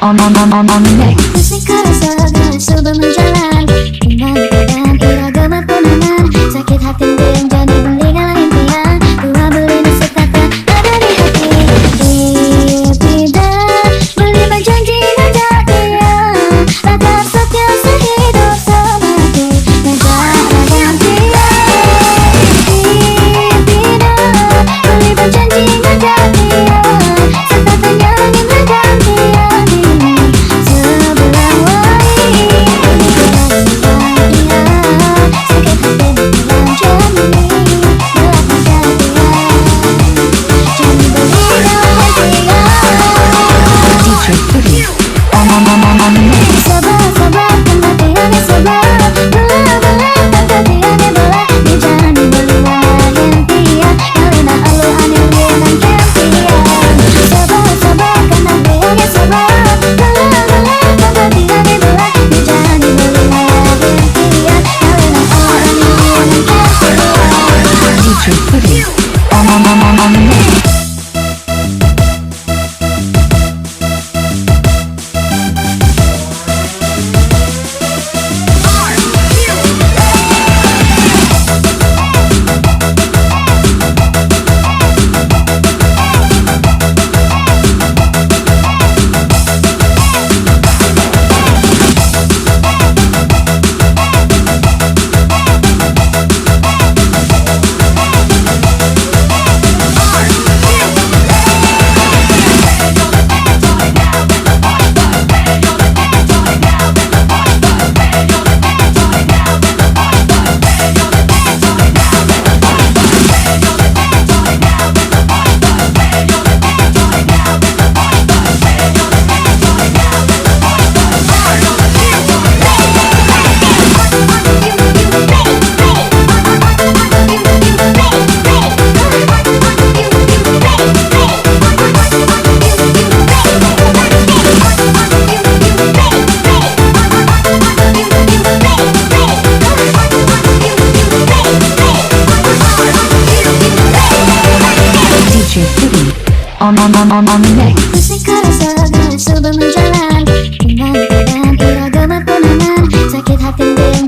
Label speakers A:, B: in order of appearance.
A: on the mix.
B: Musik kerasa gak coba menjalan dengan keadaan iragama penangan. Sakit hati yang jadi peninggalan impian. Dua beli nasib takkan ada di hati. Tidak beli berjanji ngajak dia. Agar setia sehidup semati negara gantian. Tidak beli berjanji ngajak dia. Serta penyanyi bergantian ini sebelah wali. Sakit hati bilang jami belakang gantian. Jami beli gantian.
A: DJ Sudi on the mix.
B: Sebet kan hatiannya sebet. Belah-belah kan hatiannya belah. Dijani beli gantian. Kalina alu anil dengan gantian. Sebet kan hatiannya sebet. Belah-belah kan hatiannya belah. Dijani beli gantian. Kalina alu anil dengan gantian.
A: DJ Sudi on the mix. On the mix.
B: Musik kerasa gak coba menjalan dengan keadaan iragama penangan. Sakit hati yang